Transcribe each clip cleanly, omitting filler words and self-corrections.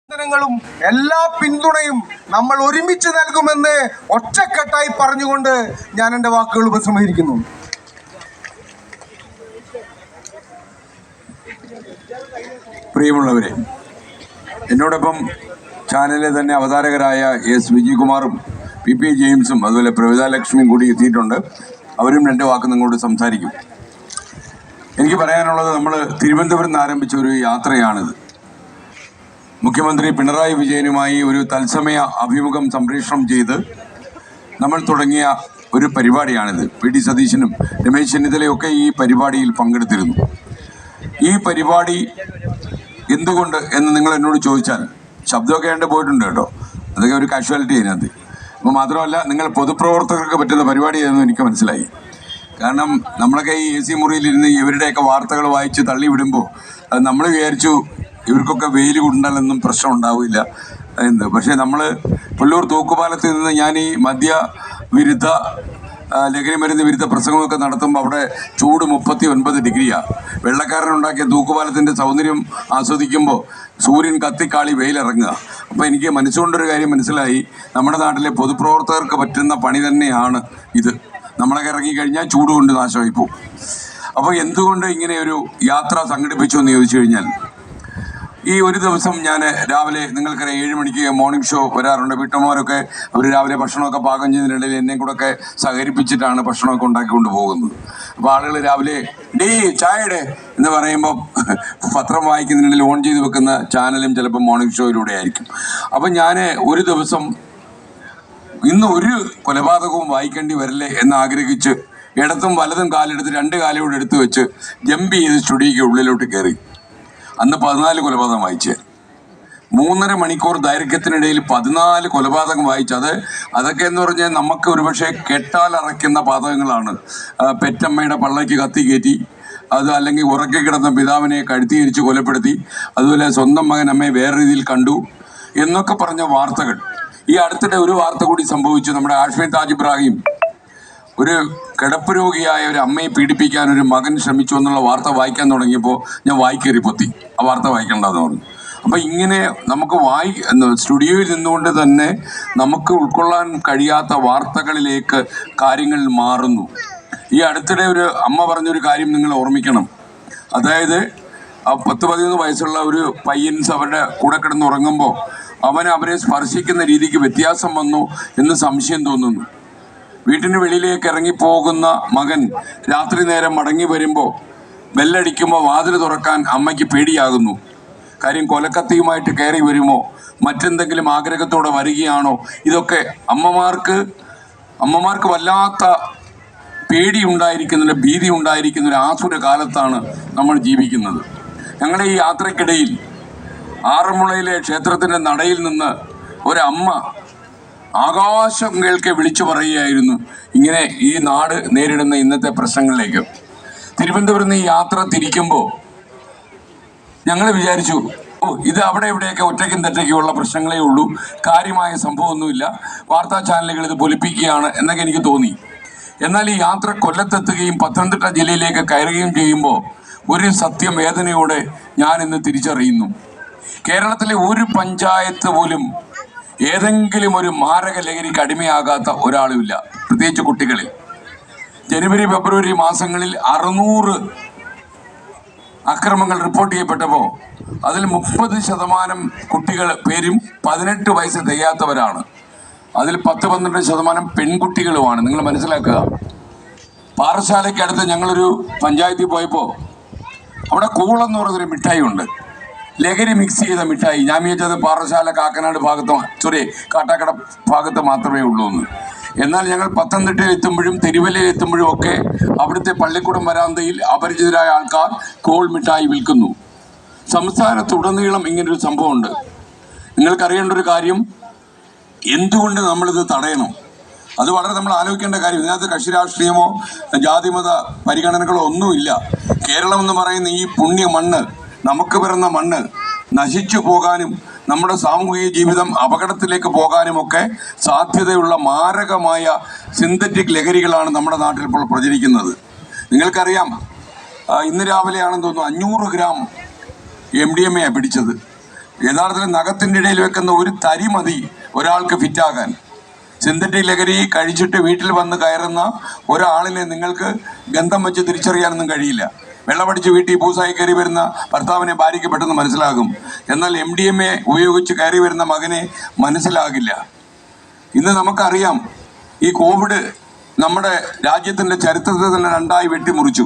ും എല്ലാ പിന്തുണയും നമ്മൾ ഒരുമിച്ച് നൽകുമെന്ന് ഒറ്റക്കെട്ടായി പറഞ്ഞുകൊണ്ട് ഞാൻ എൻ്റെ വാക്കുകൾ ഉപസംഹരിക്കുന്നു. പ്രിയമുള്ളവരെ, എന്നോടൊപ്പം ചാനലിലെ തന്നെ അവതാരകരായ എസ് വിജയകുമാറും PP ജെയിംസും അതുപോലെ പ്രവിത ലക്ഷ്മിയും കൂടി എത്തിയിട്ടുണ്ട്. അവരും രണ്ട് വാക്ക് നിങ്ങളോട് സംസാരിക്കും. എനിക്ക് പറയാനുള്ളത്, നമ്മൾ തിരുവനന്തപുരം നിന്ന് ആരംഭിച്ച ഒരു യാത്രയാണിത്. മുഖ്യമന്ത്രി പിണറായി വിജയനുമായി ഒരു തത്സമയ അഭിമുഖം സംപ്രേഷണം ചെയ്ത് നമ്മൾ തുടങ്ങിയ ഒരു പരിപാടിയാണിത്. PD സതീശനും രമേശ് ചെന്നിത്തലയൊക്കെ ഈ പരിപാടിയിൽ പങ്കെടുത്തിരുന്നു. ഈ പരിപാടി എന്തുകൊണ്ട് എന്ന് നിങ്ങൾ എന്നോട് ചോദിച്ചാൽ, ശബ്ദമൊക്കെ കണ്ട് പോയിട്ടുണ്ട് കേട്ടോ, അതൊക്കെ ഒരു കാഷ്വാലിറ്റി അതിനകത്ത്. അപ്പോൾ മാത്രമല്ല, നിങ്ങൾ പൊതുപ്രവർത്തകർക്ക് പറ്റുന്ന പരിപാടിയായിരുന്നു എനിക്ക് മനസ്സിലായി. കാരണം നമ്മളൊക്കെ ഈ AC മുറിയിലിരുന്ന് ഇവരുടെയൊക്കെ വാർത്തകൾ വായിച്ച് തള്ളിവിടുമ്പോൾ നമ്മൾ വിചാരിച്ചു ഇവർക്കൊക്കെ വെയിൽ കൊണ്ടാലൊന്നും പ്രശ്നം ഉണ്ടാവില്ല എന്ന്. പക്ഷേ നമ്മൾ പുല്ലൂർ തൂക്കുപാലത്തിൽ നിന്ന് ഞാൻ ഈ മദ്യവിരുദ്ധ ലഹരി മരുന്ന് വിരുദ്ധ പ്രസംഗമൊക്കെ നടത്തുമ്പോൾ അവിടെ ചൂട് 39 ഡിഗ്രിയാണ്. വെള്ളക്കാരനുണ്ടാക്കിയ തൂക്കുപാലത്തിൻ്റെ സൗന്ദര്യം ആസ്വദിക്കുമ്പോൾ സൂര്യൻ കത്തിക്കാളി വെയിലിറങ്ങുക. അപ്പോൾ എനിക്ക് മനസ്സുകൊണ്ടൊരു കാര്യം മനസ്സിലായി, നമ്മുടെ നാട്ടിലെ പൊതുപ്രവർത്തകർക്ക് പറ്റുന്ന പണി തന്നെയാണ് ഇത്. നമ്മളൊക്കെ ഇറങ്ങിക്കഴിഞ്ഞാൽ ചൂട് കൊണ്ട് നാശമായി പോകും. അപ്പോൾ എന്തുകൊണ്ട് ഇങ്ങനെ ഒരു യാത്ര സംഘടിപ്പിച്ചു എന്ന് ചോദിച്ചു കഴിഞ്ഞാൽ, ഈ ഒരു ദിവസം ഞാൻ രാവിലെ, നിങ്ങൾക്കറിയാം 7 മണിക്ക് മോർണിംഗ് ഷോ വരാറുണ്ട്. വീട്ടമ്മമാരൊക്കെ അവർ രാവിലെ ഭക്ഷണമൊക്കെ പാകം ചെയ്യുന്നതിനിടയിൽ എന്നെ കൂടെയൊക്കെ സഹകരിപ്പിച്ചിട്ടാണ് ഭക്ഷണമൊക്കെ ഉണ്ടാക്കിക്കൊണ്ട് പോകുന്നത്. അപ്പോൾ ആളുകൾ രാവിലെ ചായയുടെ എന്ന് പറയുമ്പോൾ പത്രം വായിക്കുന്നതിനിടയിൽ ഓൺ ചെയ്ത് വെക്കുന്ന ചാനലും ചിലപ്പോൾ മോർണിംഗ് ഷോയിലൂടെ ആയിരിക്കും. അപ്പം ഞാൻ ഒരു ദിവസം ഇന്ന് ഒരു കൊലപാതകവും വായിക്കേണ്ടി വരില്ലേ എന്ന് ആഗ്രഹിച്ച് ഇടത്തും വലതും കാലെടുത്ത് 2 കാലോട് എടുത്ത് വെച്ച് ജമ്പ് ചെയ്ത് സ്റ്റുഡിയോയ്ക്ക് ഉള്ളിലോട്ട് കയറി. അന്ന് 14 കൊലപാതകം വായിച്ച് 3.5 മണിക്കൂർ ദൈർഘ്യത്തിനിടയിൽ 14 കൊലപാതകം വായിച്ചത്. അതൊക്കെ എന്ന് പറഞ്ഞാൽ നമുക്ക് ഒരുപക്ഷെ കെട്ടാലറയ്ക്കുന്ന പാതകങ്ങളാണ്. പെറ്റമ്മയുടെ പള്ളയ്ക്ക് കത്തി കയറ്റി, അത് അല്ലെങ്കിൽ ഉറക്കി കിടന്ന പിതാവിനെ കഴുത്തിയിരിച്ച് കൊലപ്പെടുത്തി, അതുപോലെ സ്വന്തം മകൻ അമ്മയെ വേറെ രീതിയിൽ കണ്ടു എന്നൊക്കെ പറഞ്ഞ വാർത്തകൾ. ഈ അടുത്തിടെ ഒരു വാർത്ത കൂടി സംഭവിച്ചു. നമ്മുടെ ആഷ്മി താജ് ഇബ്രാഹിം ഒരു കിടപ്പ് രോഗിയായ ഒരു അമ്മയെ പീഡിപ്പിക്കാൻ ഒരു മകൻ ശ്രമിച്ചു എന്നുള്ള വാർത്ത വായിക്കാൻ തുടങ്ങിയപ്പോൾ ഞാൻ വായിക്കേറി പൊത്തി. ആ വാർത്ത വായിക്കേണ്ടതെന്ന് പറഞ്ഞു. അപ്പോൾ ഇങ്ങനെ നമുക്ക് സ്റ്റുഡിയോയിൽ നിന്നുകൊണ്ട് തന്നെ നമുക്ക് ഉൾക്കൊള്ളാൻ കഴിയാത്ത വാർത്തകളിലേക്ക് കാര്യങ്ങൾ മാറുന്നു. ഈ അടുത്തിടെ ഒരു അമ്മ പറഞ്ഞൊരു കാര്യം നിങ്ങൾ ഓർമ്മിക്കണം. അതായത് 10-11 വയസ്സുള്ള ഒരു പയ്യൻസ് അവരുടെ കൂടെ കിടന്നുറങ്ങുമ്പോൾ അവരെ സ്പർശിക്കുന്ന രീതിക്ക് വ്യത്യാസം വന്നു എന്ന് സംശയം തോന്നുന്നു. വീട്ടിന് വെളിയിലേക്ക് ഇറങ്ങിപ്പോകുന്ന മകൻ രാത്രി നേരം മടങ്ങി വരുമ്പോൾ ബെല്ലടിക്കുമ്പോൾ വാതിൽ തുറക്കാൻ അമ്മയ്ക്ക് പേടിയാകുന്നു. കാര്യം കൊലക്കത്തിയുമായിട്ട് കയറി വരുമോ, മറ്റെന്തെങ്കിലും ആഗ്രഹത്തോടെ വരികയാണോ? ഇതൊക്കെ അമ്മമാർക്ക് വല്ലാത്ത പേടി ഉണ്ടായിരിക്കുന്ന, ഭീതി ഉണ്ടായിരിക്കുന്ന ഒരു ആസുര കാലത്താണ് നമ്മൾ ജീവിക്കുന്നത്. ഞങ്ങളുടെ ഈ യാത്രക്കിടയിൽ ആറന്മുളയിലെ ക്ഷേത്രത്തിൻ്റെ നടയിൽ നിന്ന് ഒരമ്മ ആകാശം കേൾക്കെ വിളിച്ചു പറയുകയായിരുന്നു ഇങ്ങനെ ഈ നാട് നേരിടുന്ന ഇന്നത്തെ പ്രശ്നങ്ങളിലേക്ക്. തിരുവനന്തപുരത്ത് ഈ യാത്ര തിരിക്കുമ്പോൾ ഞങ്ങൾ വിചാരിച്ചു, ഇത് അവിടെ ഇവിടെയൊക്കെ ഒറ്റയ്ക്കും തെറ്റയ്ക്കുമുള്ള പ്രശ്നങ്ങളേ ഉള്ളൂ, കാര്യമായ സംഭവമൊന്നുമില്ല, വാർത്താ ചാനലുകൾ ഇത് പൊലിപ്പിക്കുകയാണ് എന്നൊക്കെ എനിക്ക് തോന്നി. എന്നാൽ ഈ യാത്ര കൊല്ലത്തെത്തുകയും പത്തനംതിട്ട ജില്ലയിലേക്ക് കയറുകയും ചെയ്യുമ്പോൾ ഒരു സത്യം വേദനയോടെ ഞാൻ ഇന്ന് തിരിച്ചറിയുന്നു. കേരളത്തിലെ ഒരു പഞ്ചായത്ത് പോലും ഏതെങ്കിലും ഒരു മാരക ലഹരിക്ക് അടിമയാകാത്ത ഒരാളുമില്ല, പ്രത്യേകിച്ച് കുട്ടികളിൽ. ജനുവരി ഫെബ്രുവരി മാസങ്ങളിൽ 600 അക്രമങ്ങൾ റിപ്പോർട്ട് ചെയ്യപ്പെട്ടപ്പോൾ അതിൽ 30% കുട്ടികൾ പേരും 18 വയസ്സ് തികയാത്തവരാണ്. അതിൽ 10-12% പെൺകുട്ടികളുമാണ്. നിങ്ങൾ മനസ്സിലാക്കുക. പാറശാലയ്ക്കടുത്ത് ഞങ്ങളൊരു പഞ്ചായത്തിൽ പോയപ്പോൾ അവിടെ കൂളെന്ന് പറയുന്നൊരു മിഠായി ഉണ്ട്, ലഹരി മിക്സ് ചെയ്ത മിഠായി. ഞാൻ വിചാരിച്ചത് പാറശാല കാക്കനാട് കാട്ടാക്കട ഭാഗത്ത് മാത്രമേ ഉള്ളൂ എന്ന്. എന്നാൽ ഞങ്ങൾ പത്തനംതിട്ടയിൽ എത്തുമ്പോഴും തിരുവല്ലയിൽ എത്തുമ്പോഴും ഒക്കെ അവിടുത്തെ പള്ളിക്കൂടം വരാന്തയിൽ അപരിചിതരായ ആൾക്കാർ കോൾ മിഠായി വിൽക്കുന്നു. സംസ്ഥാനത്തുടനീളം ഇങ്ങനൊരു സംഭവമുണ്ട്. നിങ്ങൾക്കറിയേണ്ട ഒരു കാര്യം, എന്തുകൊണ്ട് നമ്മളിത് തടയണം? അത് വളരെ നമ്മൾ ആലോചിക്കേണ്ട കാര്യം. ഇതിനകത്ത് കക്ഷി രാഷ്ട്രീയമോ ജാതിമത പരിഗണനകളോ ഒന്നുമില്ല. കേരളം എന്ന് പറയുന്ന ഈ പുണ്യ മണ്ണ്, നമുക്ക് പിറന്ന മണ്ണ് നശിച്ചു പോകാനും നമ്മുടെ സാമൂഹിക ജീവിതം അപകടത്തിലേക്ക് പോകാനുമൊക്കെ സാധ്യതയുള്ള മാരകമായ സിന്തറ്റിക് ലഹരികളാണ് നമ്മുടെ നാട്ടിൽ ഇപ്പോൾ പ്രചരിക്കുന്നത്. നിങ്ങൾക്കറിയാം, ഇന്ന് രാവിലെയാണെന്ന് തോന്നുന്നു 500 ഗ്രാം MDMA പിടിച്ചത്. യഥാർത്ഥത്തിൽ നഖത്തിൻ്റെ ഇടയിൽ വെക്കുന്ന ഒരു തരി മതി ഒരാൾക്ക് ഫിറ്റാകാൻ. സിന്തറ്റിക് ലഹരി കഴിച്ചിട്ട് വീട്ടിൽ വന്ന് കയറുന്ന ഒരാളിനെ നിങ്ങൾക്ക് ഗന്ധം വെച്ച് തിരിച്ചറിയാനൊന്നും കഴിയില്ല. വെള്ളമടിച്ച് വീട്ടിൽ പൂസായി കയറി വരുന്ന ഭർത്താവിനെ ഭാര്യയ്ക്ക് പെട്ടെന്ന് മനസ്സിലാകും. എന്നാൽ MDMA ഉപയോഗിച്ച് കയറി വരുന്ന മകനെ മനസ്സിലാകില്ല. ഇന്ന് നമുക്കറിയാം, ഈ കോവിഡ് നമ്മുടെ രാജ്യത്തിൻ്റെ ചരിത്രത്തെ തന്നെ രണ്ടായി വെട്ടിമുറിച്ചു.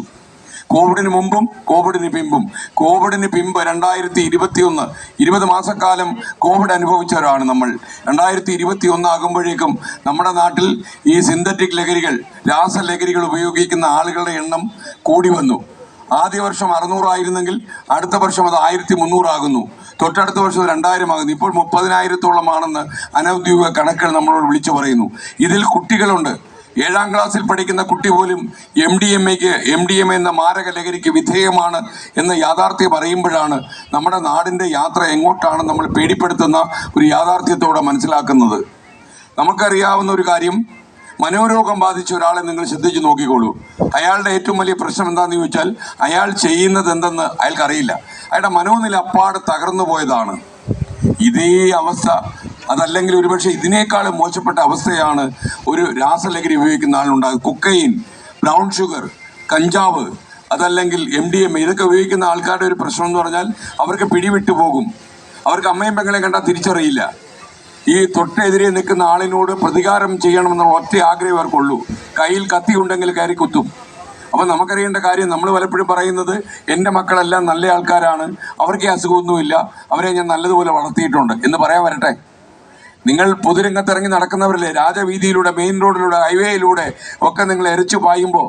കോവിഡിന് മുമ്പും കോവിഡിന് പിമ്പും. കോവിഡിന് പിമ്പ് 2021 20 മാസക്കാലം കോവിഡ് അനുഭവിച്ചവരാണ് നമ്മൾ. 2021 ആകുമ്പോഴേക്കും നമ്മുടെ നാട്ടിൽ ഈ സിന്തറ്റിക് ലഹരികൾ, രാസലഹരികൾ ഉപയോഗിക്കുന്ന ആളുകളുടെ എണ്ണം കൂടി വന്നു. ആദ്യ വർഷം 600 ആയിരുന്നെങ്കിൽ അടുത്ത വർഷം അത് 1300 ആകുന്നു. തൊട്ടടുത്ത വർഷം 2000 ആകുന്നു. ഇപ്പോൾ 30,000-ഓളമാണെന്ന് അനൗദ്യോഗിക കണക്കുകൾ നമ്മളോട് വിളിച്ചു പറയുന്നു. ഇതിൽ കുട്ടികളുണ്ട്. 7ാം ക്ലാസ്സിൽ പഠിക്കുന്ന കുട്ടി പോലും MDMA എന്ന മാരക ലഹരിക്ക് വിധേയമാണ് എന്ന യാഥാർത്ഥ്യം അറിയുമ്പോഴാണ് നമ്മുടെ നാടിൻ്റെ യാത്ര എങ്ങോട്ടാണ് നമ്മൾ പേടിപ്പെടുത്തുന്ന ഒരു യാഥാർത്ഥ്യത്തോടെ മനസ്സിലാക്കുന്നത്. നമുക്കറിയാവുന്ന ഒരു കാര്യം, മനോരോഗം ബാധിച്ച ഒരാളെ നിങ്ങൾ ശ്രദ്ധിച്ച് നോക്കിക്കോളൂ. അയാളുടെ ഏറ്റവും വലിയ പ്രശ്നം എന്താണെന്ന് ചോദിച്ചാൽ, അയാൾ ചെയ്യുന്നത് എന്തെന്ന് അയാൾക്കറിയില്ല. അയാളുടെ മനോനില അപ്പാടെ തകർന്നു പോയതാണ്. ഇതേ അവസ്ഥ, അതല്ലെങ്കിൽ ഒരുപക്ഷെ ഇതിനേക്കാളും മോശപ്പെട്ട അവസ്ഥയാണ് ഒരു രാസലഹരി ഉപയോഗിക്കുന്ന ആളുണ്ടാകും. കൊക്കൈൻ, ബ്രൗൺ ഷുഗർ, കഞ്ചാവ്, അതല്ലെങ്കിൽ MDMA, ഇതൊക്കെ ഉപയോഗിക്കുന്ന ആൾക്കാരുടെ ഒരു പ്രശ്നം എന്ന് പറഞ്ഞാൽ അവർക്ക് പിടിവിട്ടു പോകും. അവർക്ക് അമ്മയും പെങ്ങളെ കണ്ടാൽ തിരിച്ചറിയില്ല. ഈ തൊട്ടെതിരെ നിൽക്കുന്ന ആളിനോട് പ്രതികാരം ചെയ്യണമെന്നുള്ള ഒറ്റ ആഗ്രഹം അവർക്കുള്ളൂ. കയ്യിൽ കത്തി ഉണ്ടെങ്കിൽ കയറി കുത്തും. അപ്പം നമുക്കറിയേണ്ട കാര്യം, നമ്മൾ പലപ്പോഴും പറയുന്നത് എൻ്റെ മക്കളെല്ലാം നല്ല ആൾക്കാരാണ്, അവർക്ക് അസുഖമൊന്നുമില്ല, അവരെ ഞാൻ നല്ലതുപോലെ വളർത്തിയിട്ടുണ്ട് എന്ന് പറയാൻ വരട്ടെ. നിങ്ങൾ പൊതുരംഗത്തിറങ്ങി നടക്കുന്നവരല്ലേ, രാജവീതിയിലൂടെ, മെയിൻ റോഡിലൂടെ, ഹൈവേയിലൂടെ ഒക്കെ നിങ്ങൾ എരച്ചു പായുമ്പോൾ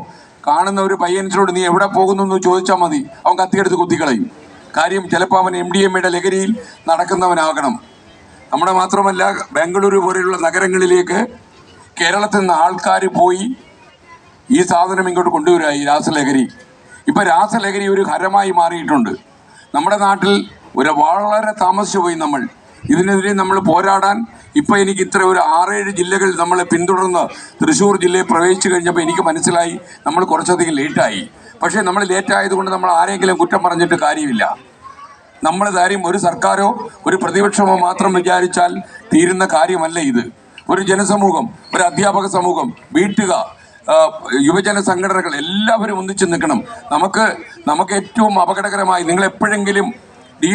കാണുന്ന ഒരു പയ്യൻസിനോട് നീ എവിടെ പോകുന്നു എന്ന് ചോദിച്ചാൽ മതി, അവൻ കത്തിയെടുത്ത് കുത്തിക്കളയും. കാര്യം ചിലപ്പോൾ അവൻ MDMA ലഹരിയിൽ നടക്കുന്നവനാകണം. നമ്മുടെ മാത്രമല്ല, ബാംഗ്ലൂരു പോലെയുള്ള നഗരങ്ങളിലേക്ക് കേരളത്തിൽ നിന്ന് ആൾക്കാർ പോയി ഈ സാധനം ഇങ്ങോട്ട് കൊണ്ടുവരിക, ഈ രാസലഹരി. ഇപ്പം രാസലഹരി ഒരു ഹരമായി മാറിയിട്ടുണ്ട് നമ്മുടെ നാട്ടിൽ. വളരെ താമസിച്ചു പോയി നമ്മൾ ഇതിനെതിരെ നമ്മൾ പോരാടാൻ. ഇപ്പം എനിക്ക് ഇത്ര ഒരു 6-7 ജില്ലകൾ നമ്മളെ പിന്തുടർന്ന് തൃശ്ശൂർ ജില്ലയിൽ പ്രവേശിച്ചു കഴിഞ്ഞപ്പോൾ എനിക്ക് മനസ്സിലായി നമ്മൾ കുറച്ചധികം ലേറ്റായി. പക്ഷേ നമ്മൾ ലേറ്റായതുകൊണ്ട് നമ്മൾ ആരെങ്കിലും കുറ്റം പറഞ്ഞിട്ട് കാര്യമില്ല. നമ്മൾ കാര്യം ഒരു സർക്കാരോ ഒരു പ്രതിപക്ഷമോ മാത്രം വിചാരിച്ചാൽ തീരുന്ന കാര്യമല്ല ഇത്. ഒരു ജനസമൂഹം, ഒരു അധ്യാപക സമൂഹം, വീട്ടുകാർ, യുവജന സംഘടനകൾ എല്ലാവരും ഒന്നിച്ച് നിൽക്കണം. നമുക്ക് ഏറ്റവും അപകടകരമായി, നിങ്ങൾ എപ്പോഴെങ്കിലും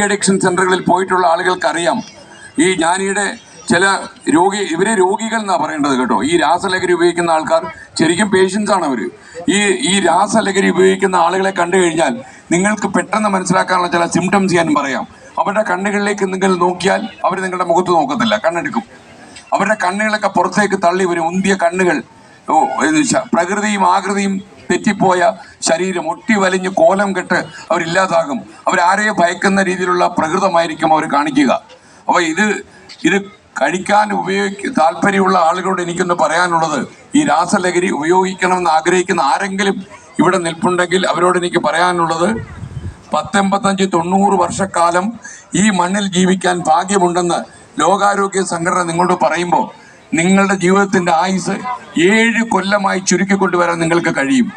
അഡിക്ഷൻ സെൻ്ററുകളിൽ പോയിട്ടുള്ള ആളുകൾക്കറിയാം, ഈ ഞാനിയുടെ ചില ഇവരെ രോഗികൾ എന്നാണ് പറയേണ്ടത് കേട്ടോ. ഈ രാസലഹരി ഉപയോഗിക്കുന്ന ആൾക്കാർ ശരിക്കും പേഷ്യൻസ് ആണ് അവർ. ഈ രാസലഹരി ഉപയോഗിക്കുന്ന ആളുകളെ കണ്ടു കഴിഞ്ഞാൽ നിങ്ങൾക്ക് പെട്ടെന്ന് മനസ്സിലാക്കാനുള്ള ചില സിംറ്റംസ് ഞാൻ പറയാം. അവരുടെ കണ്ണുകളിലേക്ക് നിങ്ങൾ നോക്കിയാൽ അവർ നിങ്ങളുടെ മുഖത്ത് നോക്കത്തില്ല, കണ്ണെടുക്കും. അവരുടെ കണ്ണുകളൊക്കെ പുറത്തേക്ക് തള്ളി വരും, ഉന്തിയ കണ്ണുകൾ, പ്രകൃതിയും ആകൃതിയും തെറ്റിപ്പോയ ശരീരം, ഒട്ടി വലിഞ്ഞ് കോലം കെട്ട് അവരില്ലാതാകും. അവരാരെയും ഭയക്കുന്ന രീതിയിലുള്ള പ്രകൃതമായിരിക്കും അവർ കാണിക്കുക. അപ്പോൾ ഇത് കഴിക്കാൻ താല്പര്യമുള്ള ആളുകളോട് എനിക്കൊന്ന് പറയാനുള്ളത്, ഈ രാസലഹരി ഉപയോഗിക്കണമെന്ന് ആഗ്രഹിക്കുന്ന ആരെങ്കിലും ഇവിടെ നിൽപ്പുണ്ടെങ്കിൽ അവരോട് എനിക്ക് പറയാനുള്ളത്, 85-90 വർഷക്കാലം ഈ മണ്ണിൽ ജീവിക്കാൻ ഭാഗ്യമുണ്ടെന്ന് ലോകാരോഗ്യ സംഘടന നിങ്ങളോട് പറയുമ്പോൾ നിങ്ങളുടെ ജീവിതത്തിൻ്റെ ആയുസ് 7 കൊല്ലമായി ചുരുക്കിക്കൊണ്ടുവരാൻ നിങ്ങൾക്ക് കഴിയും.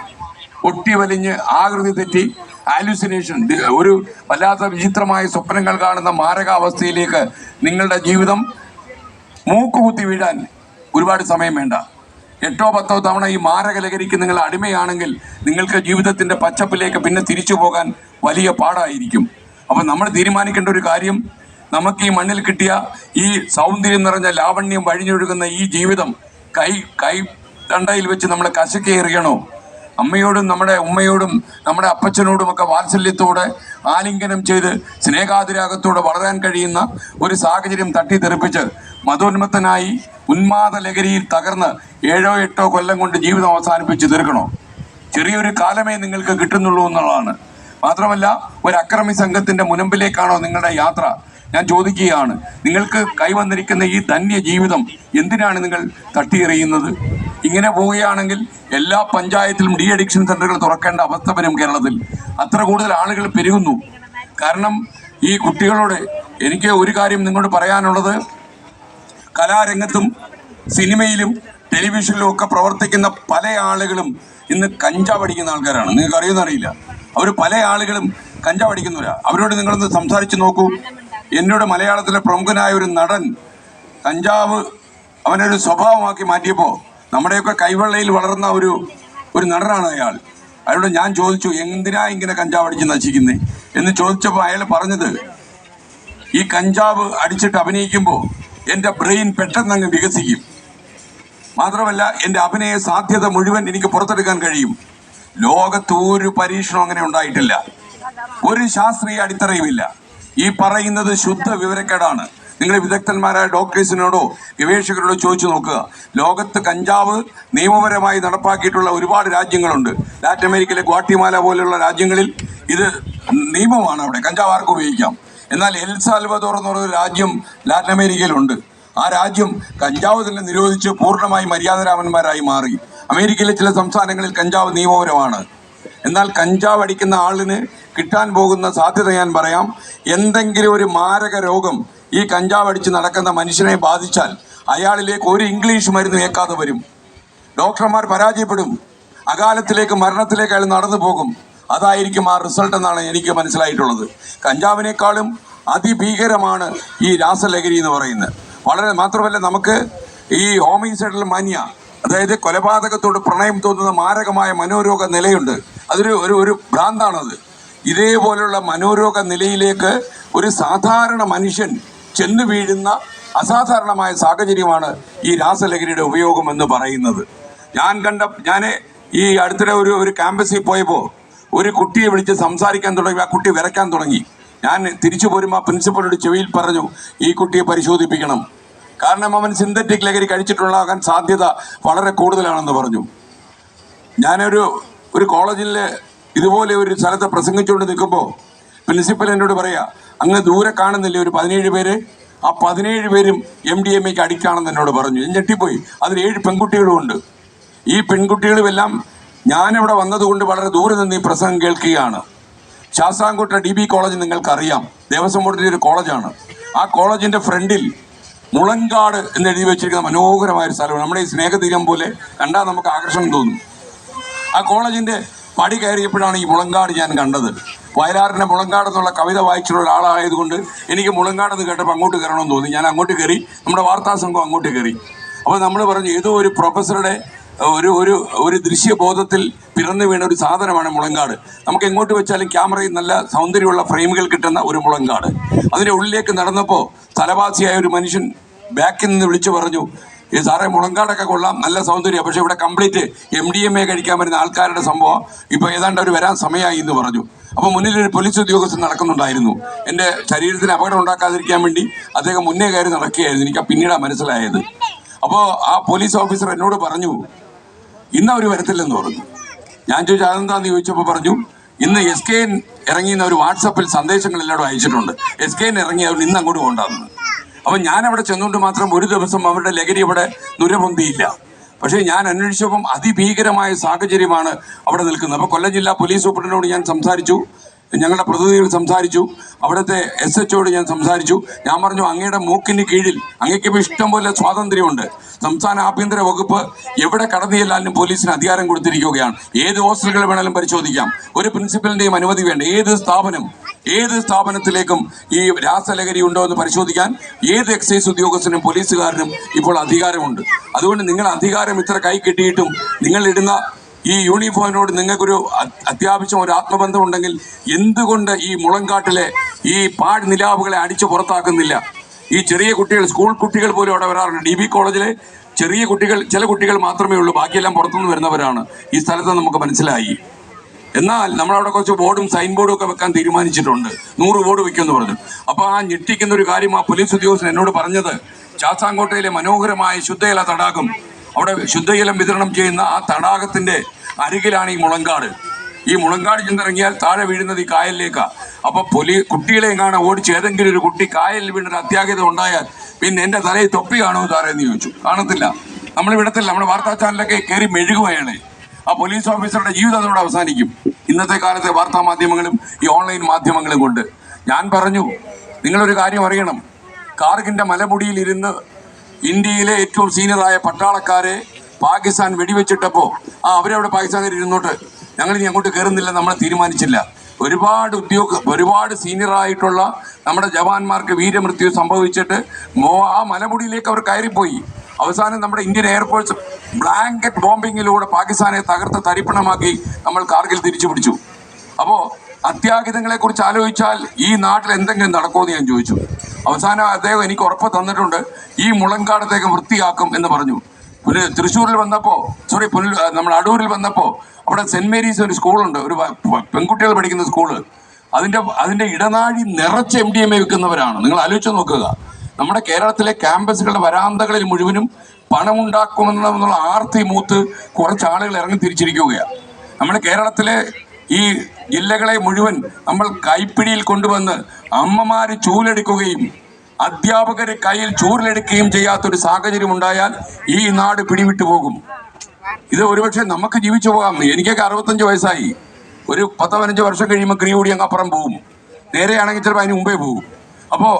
ഒട്ടി വലിഞ്ഞ് ആകൃതി തെറ്റി ഹാലുസിനേഷൻ, ഒരു വല്ലാത്ത വിചിത്രമായ സ്വപ്നങ്ങൾ കാണുന്ന മാരകാവസ്ഥയിലേക്ക് നിങ്ങളുടെ ജീവിതം മൂക്കുകുത്തി വീഴാൻ ഒരുപാട് സമയം വേണ്ട. 8-10 തവണ ഈ മാരക ലഹരിക്ക് നിങ്ങൾ അടിമയാണെങ്കിൽ നിങ്ങൾക്ക് ജീവിതത്തിൻ്റെ പച്ചപ്പിലേക്ക് പിന്നെ തിരിച്ചു പോകാൻ വലിയ പാടായിരിക്കും. അപ്പം നമ്മൾ തീരുമാനിക്കേണ്ട ഒരു കാര്യം, നമുക്ക് ഈ മണ്ണിൽ കിട്ടിയ ഈ സൗന്ദര്യം നിറഞ്ഞ ലാവണ്യം വഴിഞ്ഞൊഴുകുന്ന ഈ ജീവിതം കൈ തണ്ടയിൽ വെച്ച് നമ്മൾ കശക്കേറിയണോ? അമ്മയോടും നമ്മുടെ ഉമ്മയോടും നമ്മുടെ അപ്പച്ചനോടുമൊക്കെ വാത്സല്യത്തോടെ ആലിംഗനം ചെയ്ത് സ്നേഹാതിരാഗത്തോടെ വളരാൻ കഴിയുന്ന ഒരു സാഹചര്യം തട്ടിത്തെറിപ്പിച്ച് മതോന്മത്തനായി ഉന്മാദ ലഹരിയിൽ തകർന്ന് 7-8 കൊല്ലം കൊണ്ട് ജീവിതം അവസാനിപ്പിച്ച് തീർക്കണോ? ചെറിയൊരു കാലമേ നിങ്ങൾക്ക് കിട്ടുന്നുള്ളൂ എന്നുള്ളതാണ്. മാത്രമല്ല, ഒരു അക്രമി സംഘത്തിൻ്റെ മുനമ്പിലേക്കാണോ നിങ്ങളുടെ യാത്ര? ഞാൻ ചോദിക്കുകയാണ്, നിങ്ങൾക്ക് കൈവന്നിരിക്കുന്ന ഈ ധന്യ ജീവിതം എന്തിനാണ് നിങ്ങൾ തട്ടിയെറിയുന്നത്? ഇങ്ങനെ പോവുകയാണെങ്കിൽ എല്ലാ പഞ്ചായത്തിലും അഡിക്ഷൻ സെൻ്ററുകൾ തുറക്കേണ്ട അവസ്ഥ വരും കേരളത്തിൽ. അത്ര കൂടുതൽ ആളുകൾ പെരുകുന്നു. കാരണം ഈ കുട്ടികളോട് എനിക്ക് ഒരു കാര്യം നിങ്ങളോട് പറയാനുള്ളത്, കലാരംഗത്തും സിനിമയിലും ടെലിവിഷനിലും ഒക്കെ പ്രവർത്തിക്കുന്ന പല ആളുകളും ഇന്ന് കഞ്ചാവ് അടിക്കുന്ന ആൾക്കാരാണ്. നിങ്ങൾക്ക് അറിയുമെന്നറിയില്ല, അവർ പല ആളുകളും കഞ്ചാവ് അടിക്കുന്നവരാണ്. അവരോട് നിങ്ങളൊന്ന് സംസാരിച്ച് നോക്കൂ. എന്നോട് മലയാളത്തിലെ പ്രമുഖനായ ഒരു നടൻ കഞ്ചാവ് അവനൊരു സ്വഭാവമാക്കി മാറ്റിയപ്പോൾ നമ്മുടെയൊക്കെ കൈവെള്ളയിൽ വളർന്ന ഒരു നടനാണ് അയാൾ. അയാളോട് ഞാൻ ചോദിച്ചു, എന്തിനാ ഇങ്ങനെ കഞ്ചാവ് അടിച്ച് നശിക്കുന്നേ എന്ന് ചോദിച്ചപ്പോൾ അയാൾ പറഞ്ഞത്, ഈ കഞ്ചാവ് അടിച്ചിട്ട് അഭിനയിക്കുമ്പോൾ എൻ്റെ ബ്രെയിൻ പെട്ടെന്ന് അങ്ങ് വികസിക്കും. മാത്രമല്ല എൻ്റെ അഭിനയ സാധ്യത മുഴുവൻ എനിക്ക് പുറത്തെടുക്കാൻ കഴിയും. ലോകത്ത് ഒരു പരീക്ഷണം അങ്ങനെ ഉണ്ടായിട്ടില്ല, ഒരു ശാസ്ത്രീയ അടിത്തറയുമില്ല. ഈ പറയുന്നത് ശുദ്ധ വിവരക്കേടാണ്. നിങ്ങൾ വിദഗ്ധന്മാരായ ഡോക്ടേഴ്സിനോടോ ഗവേഷകരോടോ ചോദിച്ചു നോക്കുക. ലോകത്ത് കഞ്ചാവ് നിയമപരമായി നടപ്പാക്കിയിട്ടുള്ള ഒരുപാട് രാജ്യങ്ങളുണ്ട്. ലാറ്റിൻ അമേരിക്കയിലെ ഗ്വാട്ടിമാല പോലുള്ള രാജ്യങ്ങളിൽ ഇത് നിയമമാണ്, അവിടെ കഞ്ചാവ് ആർക്കും ഉപയോഗിക്കാം. എന്നാൽ എൽ സാൽവദോർ എന്ന് പറയുന്ന രാജ്യം ലാറ്റിൻ അമേരിക്കയിലുണ്ട്. ആ രാജ്യം കഞ്ചാവ് തന്നെ നിരോധിച്ച് പൂർണ്ണമായി മര്യാദരാമന്മാരായി മാറി. അമേരിക്കയിലെ ചില സംസ്ഥാനങ്ങളിൽ കഞ്ചാവ് നിയമപരമാണ്. എന്നാൽ കഞ്ചാവ് അടിക്കുന്ന ആളിന് കിട്ടാൻ പോകുന്ന സാധ്യത ഞാൻ പറയാം. എന്തെങ്കിലും ഒരു മാരക രോഗം ഈ കഞ്ചാവ് അടിച്ച് നടക്കുന്ന മനുഷ്യനെ ബാധിച്ചാൽ അയാളിലേക്ക് ഒരു ഇംഗ്ലീഷ് മരുന്ന് ഏക്കാതെ വരും. ഡോക്ടർമാർ പരാജയപ്പെടും. അകാലത്തിലേക്ക് മരണത്തിലേക്ക് അയാൾ നടന്നു പോകും. അതായിരിക്കും ആ റിസൾട്ട് എന്നാണ് എനിക്ക് മനസ്സിലായിട്ടുള്ളത്. കഞ്ചാവിനേക്കാളും അതിഭീകരമാണ് ഈ രാസലഹരി എന്ന് പറയുന്നത്. മാത്രമല്ല നമുക്ക് ഈ ഹോമിസൈഡൽ മാനിയ, അതായത് കൊലപാതകത്തോട് പ്രണയം തോന്നുന്ന മാരകമായ മനോരോഗ നിലയുണ്ട്. ഒരു ഭ്രാന്താണത്. ഇതേപോലുള്ള മനോരോഗ നിലയിലേക്ക് ഒരു സാധാരണ മനുഷ്യൻ ചെന്ന് വീഴുന്ന അസാധാരണമായ സാഹചര്യമാണ് ഈ രാസലഹരിയുടെ ഉപയോഗം എന്ന് പറയുന്നത്. ഞാൻ ഈ അടുത്തിടെ ഒരു ക്യാമ്പസിൽ പോയപ്പോൾ ഒരു കുട്ടിയെ വിളിച്ച് സംസാരിക്കാൻ തുടങ്ങി. ആ കുട്ടി വിറയ്ക്കാൻ തുടങ്ങി. ഞാൻ തിരിച്ചു പോരുമ്പോൾ ആ പ്രിൻസിപ്പളോട് ചെവിയിൽ പറഞ്ഞു, ഈ കുട്ടിയെ പരിശോധിപ്പിക്കണം, കാരണം അവൻ സിന്തറ്റിക് ലഹരി കഴിച്ചിട്ടുണ്ടാകാൻ സാധ്യത വളരെ കൂടുതലാണെന്ന് പറഞ്ഞു. ഞാനൊരു കോളേജിൽ ഇതുപോലെ ഒരു സ്ഥലത്ത് പ്രസംഗിച്ചുകൊണ്ട് നിൽക്കുമ്പോൾ പ്രിൻസിപ്പൽ എന്നോട് പറയാ, അങ്ങ് ദൂരെ കാണുന്നില്ലേ ഒരു 17 പേര്, ആ 17 പേരും MDMAക്ക് അഡിക്റ്റാണെന്ന് എന്നോട് പറഞ്ഞു. ഞാൻ ഞെട്ടിപ്പോയി. അതിൽ 7 പെൺകുട്ടികളും ഉണ്ട്. ഈ പെൺകുട്ടികളുമെല്ലാം ഞാനിവിടെ വന്നതുകൊണ്ട് വളരെ ദൂരെ നിന്ന് ഈ പ്രസംഗം കേൾക്കുകയാണ്. ശാസ്താംകോട്ട DB കോളേജ് നിങ്ങൾക്കറിയാം, ദേവസ്വം ബോർഡിൻ്റെ ഒരു കോളേജാണ്. ആ കോളേജിൻ്റെ ഫ്രണ്ടിൽ മുളങ്കാട് എന്ന് എഴുതി വെച്ചിരിക്കുന്ന മനോഹരമായൊരു സ്ഥലമാണ്. നമ്മുടെ ഈ സ്നേഹതീരം പോലെ കണ്ടാൽ നമുക്ക് ആകർഷണം തോന്നും. ആ കോളേജിൻ്റെ പടി കയറിയപ്പോഴാണ് ഈ മുളങ്കാട് ഞാൻ കണ്ടത്. വയലാറിൻ്റെ മുളങ്കാട് എന്നുള്ള കവിത വായിച്ചിട്ടുള്ള ഒരാളായതുകൊണ്ട് എനിക്ക് മുളങ്കാടെന്ന് കേട്ടപ്പോൾ അങ്ങോട്ട് കയറണമെന്ന് തോന്നി. ഞാൻ അങ്ങോട്ട് കയറി. നമ്മുടെ വാർത്താ സംഘം അങ്ങോട്ട് കയറി. അപ്പോൾ നമ്മൾ പറഞ്ഞു, ഏതോ ഒരു പ്രൊഫസറുടെ ഒരു ദൃശ്യബോധത്തിൽ പിറന്നു വീണ ഒരു സാധനമാണ് മുളങ്കാട്. നമുക്ക് എങ്ങോട്ട് വെച്ചാലും ക്യാമറയിൽ നല്ല സൗന്ദര്യമുള്ള ഫ്രെയിമുകൾ കിട്ടുന്ന ഒരു മുളങ്കാട്. അതിൻ്റെ ഉള്ളിലേക്ക് നടന്നപ്പോൾ സ്ഥലവാസിയായ ഒരു മനുഷ്യൻ ബാക്കിൽ നിന്ന് വിളിച്ചു പറഞ്ഞു, ഈ സാറേ മുളങ്കാടൊക്കെ കൊള്ളാം, നല്ല സൗന്ദര്യം, പക്ഷെ ഇവിടെ കംപ്ലീറ്റ് MDMA കഴിക്കാൻ വരുന്ന ആൾക്കാരുടെ സംഭവം ഇപ്പോൾ ഏതാണ്ട് അവർ വരാൻ സമയമായി എന്ന് പറഞ്ഞു. അപ്പോൾ മുന്നിലൊരു പോലീസ് ഉദ്യോഗസ്ഥൻ നടക്കുന്നുണ്ടായിരുന്നു. എൻ്റെ ശരീരത്തിന് അപകടം ഉണ്ടാക്കാതിരിക്കാൻ വേണ്ടി അദ്ദേഹം മുന്നേ കയറി നടക്കുകയായിരുന്നു. എനിക്ക് പിന്നീടാണ് മനസ്സിലായത്. അപ്പോൾ ആ പോലീസ് ഓഫീസർ എന്നോട് പറഞ്ഞു, ഇന്ന് അവർ വരത്തില്ലെന്ന് പറഞ്ഞു. ഞാൻ ചോദിച്ചു അതെന്താന്ന് ചോദിച്ചപ്പോൾ പറഞ്ഞു, ഇന്ന് SKN ഇറങ്ങിയെന്ന് ഒരു വാട്സപ്പിൽ സന്ദേശങ്ങൾ എല്ലാവരും അയച്ചിട്ടുണ്ട്. SKN ഇറങ്ങി അവർ ഇന്ന് അങ്ങോട്ട് കൊണ്ടാകുന്നു. അപ്പം ഞാൻ അവിടെ ചെന്നുകൊണ്ട് മാത്രം ഒരു ദിവസം അവരുടെ ലഹരി അവിടെ നുരപൊന്തിയില്ല. പക്ഷേ ഞാൻ അന്വേഷിച്ചപ്പം അതിഭീകരമായ സാഹചര്യമാണ് അവിടെ നിൽക്കുന്നത്. അപ്പോൾ കൊല്ലം ജില്ലാ പോലീസ് സൂപ്രണ്ടിനോട് ഞാൻ സംസാരിച്ചു, ഞങ്ങളുടെ പ്രതിനിധികൾ സംസാരിച്ചു, അവിടുത്തെ SHOയോട് ഞാൻ സംസാരിച്ചു. ഞാൻ പറഞ്ഞു, അങ്ങയുടെ മൂക്കിന് കീഴിൽ അങ്ങേക്കിപ്പോൾ ഇഷ്ടംപോലെ സ്വാതന്ത്ര്യമുണ്ട്. സംസ്ഥാന ആഭ്യന്തര വകുപ്പ് എവിടെ കടന്നു ചെല്ലാനും പോലീസിന് അധികാരം കൊടുത്തിരിക്കുകയാണ്. ഏത് ഹോസ്റ്റലുകൾ വേണമെങ്കിലും പരിശോധിക്കാം. ഒരു പ്രിൻസിപ്പലിൻ്റെയും അനുമതി വേണ്ട. ഏത് സ്ഥാപനത്തിലേക്കും ഈ രാസലഹരി ഉണ്ടോ എന്ന് പരിശോധിക്കാൻ ഏത് എക്സൈസ് ഉദ്യോഗസ്ഥനും പോലീസുകാരനും ഇപ്പോൾ അധികാരമുണ്ട്. അതുകൊണ്ട് നിങ്ങൾ അധികാരം ഇത്ര കൈ കിട്ടിയിട്ടും നിങ്ങളിടുന്ന ഈ യൂണിഫോമിനോട് നിങ്ങൾക്കൊരു അത്യാവശ്യം ഒരു ആത്മബന്ധം ഉണ്ടെങ്കിൽ എന്തുകൊണ്ട് ഈ മുളങ്കാട്ടിലെ ഈ പാട് നിലാവുകളെ അടിച്ചു പുറത്താക്കുന്നില്ല? ഈ ചെറിയ കുട്ടികൾ, സ്കൂൾ കുട്ടികൾ പോലും അവിടെ വരാറുണ്ട്. DB കോളേജിലെ ചെറിയ കുട്ടികൾ, ചില കുട്ടികൾ മാത്രമേ ഉള്ളൂ, ബാക്കിയെല്ലാം പുറത്തുനിന്ന് വരുന്നവരാണ്. ഈ സ്ഥലത്ത് നമുക്ക് മനസ്സിലായി. എന്നാൽ നമ്മളവിടെ കുറച്ച് ബോർഡും സൈൻ ബോർഡും ഒക്കെ വെക്കാൻ തീരുമാനിച്ചിട്ടുണ്ട്. 100 ബോർഡ് വെക്കുമെന്ന് പറഞ്ഞു. അപ്പോൾ ആ ഞെട്ടിക്കുന്ന ഒരു കാര്യം ആ പോലീസ് ഉദ്യോഗസ്ഥൻ എന്നോട് പറഞ്ഞത്, ശാസ്താംകോട്ടയിലെ മനോഹരമായ ശുദ്ധജല തടാകം, അവിടെ ശുദ്ധജലം വിതരണം ചെയ്യുന്ന ആ തടാകത്തിൻ്റെ അരികിലാണ് ഈ മുളങ്കാട്. ഈ മുളങ്കാട് ചെന്നിറങ്ങിയാൽ താഴെ വീഴുന്നത് ഈ കായലിലേക്കാണ്. അപ്പോൾ കുട്ടികളെ കാണാൻ ഓടിച്ച് ഏതെങ്കിലും ഒരു കുട്ടി കായലിൽ വീണൊരു അത്യാഹിതം ഉണ്ടായാൽ പിന്നെ എൻ്റെ തലയിൽ തൊപ്പി കാണുമോ സാറേ എന്ന് ചോദിച്ചു. കാണത്തില്ല, നമ്മൾ വിടത്തില്ല. നമ്മുടെ വാർത്താ ചാനലൊക്കെ കയറി മെഴുകുകയാണ്. ആ പോലീസ് ഓഫീസറുടെ ജീവിതം അതോടെ അവസാനിക്കും. ഇന്നത്തെ കാലത്തെ വാർത്താ മാധ്യമങ്ങളും ഈ ഓൺലൈൻ മാധ്യമങ്ങളും കൊണ്ട് ഞാൻ പറഞ്ഞു, നിങ്ങളൊരു കാര്യം അറിയണം. കാർഗിൻ്റെ മലമുടിയിൽ ഇരുന്ന് ഇന്ത്യയിലെ ഏറ്റവും സീനിയറായ പട്ടാളക്കാരെ പാകിസ്ഥാൻ വെടിവെച്ചിട്ടപ്പോൾ അവരവിടെ പാകിസ്ഥാനിൽ ഇരുന്നോട്ട്, ഞങ്ങളിനി അങ്ങോട്ട് കയറുന്നില്ല, നമ്മൾ തീരുമാനിച്ചില്ല. ഒരുപാട് സീനിയറായിട്ടുള്ള നമ്മുടെ ജവാന്മാർക്ക് വീരമൃത്യു സംഭവിച്ചിട്ട് ആ മലമുടിയിലേക്ക് അവർ കയറിപ്പോയി. അവസാനം നമ്മുടെ ഇന്ത്യൻ എയർഫോഴ്സ് ബ്ലാങ്കറ്റ് ബോംബിങ്ങിലൂടെ പാകിസ്ഥാനെ തകർത്ത് തരിപ്പണമാക്കി നമ്മൾ കാർഗിൽ തിരിച്ചു പിടിച്ചു. അപ്പോൾ അത്യാഹിതങ്ങളെ കുറിച്ച് ആലോചിച്ചാൽ ഈ നാട്ടിൽ എന്തെങ്കിലും നടക്കുമെന്ന് ഞാൻ ചോദിച്ചു. അവസാനം അദ്ദേഹം എനിക്ക് ഉറപ്പ് തന്നിട്ടുണ്ട്, ഈ മുളങ്കാടത്തേക്ക് വൃത്തിയാക്കും എന്ന് പറഞ്ഞു. തൃശ്ശൂരിൽ വന്നപ്പോൾ നമ്മൾ അടൂരിൽ വന്നപ്പോൾ അവിടെ സെന്റ് മേരീസ് ഒരു സ്കൂളുണ്ട്, ഒരു പെൺകുട്ടികൾ പഠിക്കുന്ന സ്കൂള്. അതിന്റെ ഇടനാഴി നിറച്ച് MDMA വിൽക്കുന്നവരാണ്. നിങ്ങൾ ആലോചിച്ച് നോക്കുക. നമ്മുടെ കേരളത്തിലെ ക്യാമ്പസുകളുടെ വരാന്തകളിൽ മുഴുവനും പണമുണ്ടാക്കുമെന്നുള്ള ആർത്തി മൂത്ത് കുറച്ച് ആളുകൾ ഇറങ്ങി തിരിച്ചിരിക്കുകയാണ്. നമ്മുടെ കേരളത്തിലെ ഈ ജില്ലകളെ മുഴുവൻ നമ്മൾ കൈപ്പിടിയിൽ കൊണ്ടുവന്ന് അമ്മമാര് ചൂലെടുക്കുകയും അധ്യാപകരെ കയ്യിൽ ചൂരിലെടുക്കുകയും ചെയ്യാത്തൊരു സാഹചര്യം ഉണ്ടായാൽ ഈ നാട് പിടിവിട്ടു പോകും. ഇത് ഒരുപക്ഷെ നമുക്ക് ജീവിച്ചു പോകാം. എനിക്കൊക്കെ 65 വയസ്സായി. ഒരു 10-15 വർഷം കഴിയുമ്പോൾ ക്രീ അങ്ങ് അപ്പുറം പോകും. നേരെയാണെങ്കിൽ ചിലപ്പോൾ അതിന് മുമ്പേ പോകും. അപ്പോൾ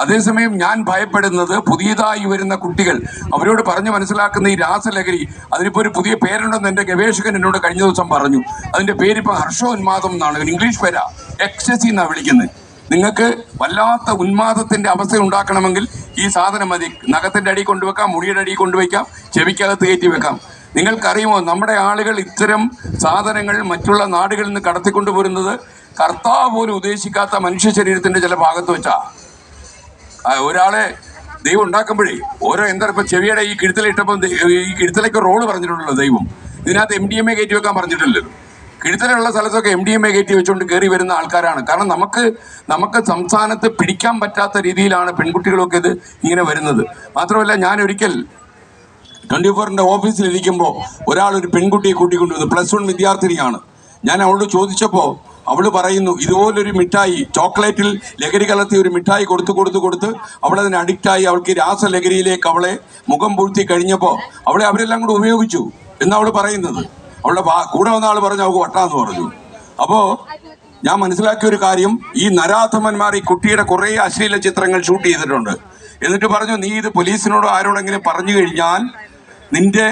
അതേസമയം ഞാൻ ഭയപ്പെടുന്നത് പുതിയതായി വരുന്ന കുട്ടികൾ, അവരോട് പറഞ്ഞ് മനസ്സിലാക്കുന്ന ഈ രാസലഹരി, അതിനിപ്പോൾ ഒരു പുതിയ പേരുണ്ടെന്ന് എൻ്റെ ഗവേഷകൻ എന്നോട് കഴിഞ്ഞ ദിവസം പറഞ്ഞു. അതിൻ്റെ പേരിപ്പോൾ ഹർഷോന്മാദം എന്നാണ്, ഒരു ഇംഗ്ലീഷ് പേരാ, എക്സസി എന്നാണ് വിളിക്കുന്നത്. നിങ്ങൾക്ക് വല്ലാത്ത ഉന്മാദത്തിന്റെ അവസ്ഥ ഉണ്ടാക്കണമെങ്കിൽ ഈ സാധനം മതി. നഖത്തിന്റെ അടി കൊണ്ടുവെക്കാം, മുടിയുടെ അടി കൊണ്ടുവയ്ക്കാം, ചെവിക്കകത്ത് കയറ്റി വെക്കാം. നിങ്ങൾക്കറിയുമോ, നമ്മുടെ ആളുകൾ ഇത്തരം സാധനങ്ങൾ മറ്റുള്ള നാടുകളിൽ നിന്ന് കടത്തിക്കൊണ്ടുപോരുന്നത് കർത്താവ് പോലും ഉദ്ദേശിക്കാത്ത മനുഷ്യ ശരീരത്തിന്റെ ചില ഭാഗത്ത് വെച്ചാ. ഒരാളെ ദൈവം ഉണ്ടാക്കുമ്പോഴേ ഇപ്പൊ ചെവിയുടെ ഈ കിഴുത്തലിട്ടപ്പോൾ ഈ കിഴുത്തലേക്ക് റോള് പറഞ്ഞിട്ടുണ്ടല്ലോ ദൈവം. ഇതിനകത്ത് MDMA കയറ്റി വെക്കാൻ പറഞ്ഞിട്ടില്ലല്ലോ. കിഴുത്തലുള്ള സ്ഥലത്തൊക്കെ MDMA കയറ്റി വെച്ചുകൊണ്ട് കയറി വരുന്ന ആൾക്കാരാണ്. കാരണം നമുക്ക് സംസ്ഥാനത്ത് പിടിക്കാൻ പറ്റാത്ത രീതിയിലാണ് പെൺകുട്ടികളൊക്കെ ഇത് ഇങ്ങനെ വരുന്നത്. മാത്രമല്ല, ഞാൻ ഒരിക്കൽ 24ന്റെ ഓഫീസിൽ ഇരിക്കുമ്പോൾ ഒരു പെൺകുട്ടിയെ കൂട്ടിക്കൊണ്ടുവന്നു. +1 വിദ്യാർത്ഥിനിയാണ്. ഞാൻ അവളോട് ചോദിച്ചപ്പോൾ അവള് പറയുന്നു, ഇതുപോലൊരു മിഠായി, ചോക്ലേറ്റിൽ ലഹരി കലർത്തി ഒരു മിഠായി കൊടുത്ത് അവളതിന് അഡിക്റ്റായി, അവൾക്ക് രാസലഹരിയിലേക്ക് അവളെ മുഖം പൂഴ്ത്തി കഴിഞ്ഞപ്പോൾ അവരെല്ലാം കൂടെ ഉപയോഗിച്ചു എന്നാണ് അവള് പറയുന്നത്. അവളുടെ കൂടെ വന്ന ആൾ പറഞ്ഞു അവൾക്ക് വട്ടാന്ന് പറഞ്ഞു. അപ്പോൾ ഞാൻ മനസ്സിലാക്കിയ ഒരു കാര്യം, ഈ നരാധമന്മാർ ഈ കുട്ടിയുടെ കുറേ അശ്ലീല ചിത്രങ്ങൾ ഷൂട്ട് ചെയ്തിട്ടുണ്ട്. എന്നിട്ട് പറഞ്ഞു, നീ ഇത് പോലീസിനോടോ ആരോടെങ്കിലും പറഞ്ഞു കഴിഞ്ഞാൽ നിന്റെ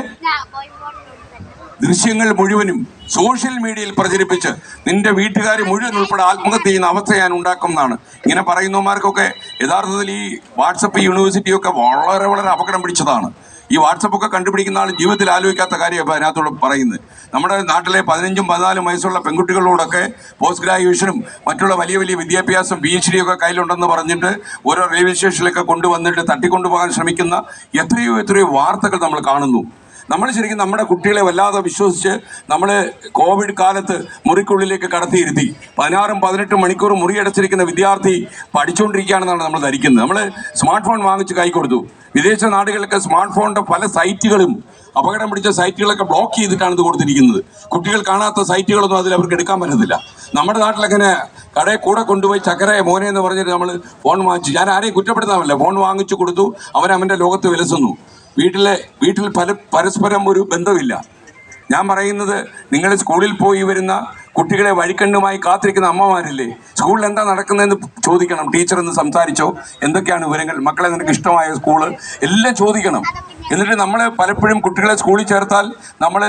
ദൃശ്യങ്ങൾ മുഴുവനും സോഷ്യൽ മീഡിയയിൽ പ്രചരിപ്പിച്ച് നിന്റെ വീട്ടുകാർ മുഴുവൻ ഉൾപ്പെടെ ആത്മഹത്യ ചെയ്യുന്ന അവസ്ഥ ഞാൻ ഉണ്ടാക്കും എന്നാണ്. ഇങ്ങനെ പറയുന്നവന്മാർക്കൊക്കെ യഥാർത്ഥത്തിൽ ഈ വാട്സപ്പ് യൂണിവേഴ്സിറ്റിയൊക്കെ വളരെ വളരെ അപകടം പിടിച്ചതാണ്. ഈ വാട്സപ്പൊക്കെ കണ്ടുപിടിക്കുന്ന ആൾ ജീവിതത്തിൽ ആലോചിക്കാത്ത കാര്യമാണ് അതിനകത്തോട് പറയുന്നത്. നമ്മുടെ നാട്ടിലെ 15-14 വയസ്സുള്ള പെൺകുട്ടികളോടൊക്കെ പോസ്റ്റ് ഗ്രാജുവേഷനും മറ്റുള്ള വലിയ വലിയ വിദ്യാഭ്യാസം PhD ഒക്കെ കയ്യിലുണ്ടെന്ന് പറഞ്ഞിട്ട് ഓരോ റെയിൽവേ സ്റ്റേഷനിലൊക്കെ കൊണ്ടുവന്നിട്ട് തട്ടിക്കൊണ്ടുപോകാൻ ശ്രമിക്കുന്ന എത്രയോ വാർത്തകൾ നമ്മൾ കാണുന്നു. നമ്മൾ ശരിക്കും നമ്മുടെ കുട്ടികളെ വല്ലാതെ വിശ്വസിച്ച് നമ്മൾ കോവിഡ് കാലത്ത് മുറിക്കുള്ളിലേക്ക് കടത്തിയിരുത്തി 16-18 മണിക്കൂർ മുറിയടച്ചിരിക്കുന്ന വിദ്യാർത്ഥി പഠിച്ചുകൊണ്ടിരിക്കുകയാണെന്നാണ് നമ്മൾ ധരിക്കുന്നത്. നമ്മൾ സ്മാർട്ട് ഫോൺ വാങ്ങിച്ച് കൈ കൊടുത്തു. വിദേശ നാടുകളിലൊക്കെ സ്മാർട്ട് ഫോണിൻ്റെ പല സൈറ്റുകളും, അപകടം പിടിച്ച സൈറ്റുകളൊക്കെ ബ്ലോക്ക് ചെയ്തിട്ടാണ് ഇത് കൊടുത്തിരിക്കുന്നത്. കുട്ടികൾ കാണാത്ത സൈറ്റുകളൊന്നും അതിൽ അവർക്ക് എടുക്കാൻ പറ്റത്തില്ല. നമ്മുടെ നാട്ടിലങ്ങനെ കടയിൽ കൂടെ കൊണ്ടുപോയി ചക്കര മോനെ എന്ന് പറഞ്ഞിട്ട് നമ്മൾ ഫോൺ വാങ്ങിച്ചു. ഞാൻ ആരെയും കുറ്റപ്പെടുത്താമല്ല, ഫോൺ വാങ്ങിച്ചു കൊടുത്തു, അവൻ്റെ ലോകത്ത് വിലസുന്നു. വീട്ടിൽ പരസ്പരം ഒരു ബന്ധമില്ല. ഞാൻ പറയുന്നത്, നിങ്ങൾ സ്കൂളിൽ പോയി വരുന്ന കുട്ടികളെ വഴിക്കണ്ണുമായി കാത്തിരിക്കുന്ന അമ്മമാരില്ലേ, സ്കൂളിൽ എന്താ നടക്കുന്നതെന്ന് ചോദിക്കണം. ടീച്ചർ എന്ന് സംസാരിച്ചോ, എന്തൊക്കെയാണ് വിവരങ്ങൾ, മക്കളെ നിനക്ക് ഇഷ്ടമായ സ്കൂള്, എല്ലാം ചോദിക്കണം. എന്നിട്ട് നമ്മൾ പലപ്പോഴും കുട്ടികളെ സ്കൂളിൽ ചേർത്താൽ നമ്മൾ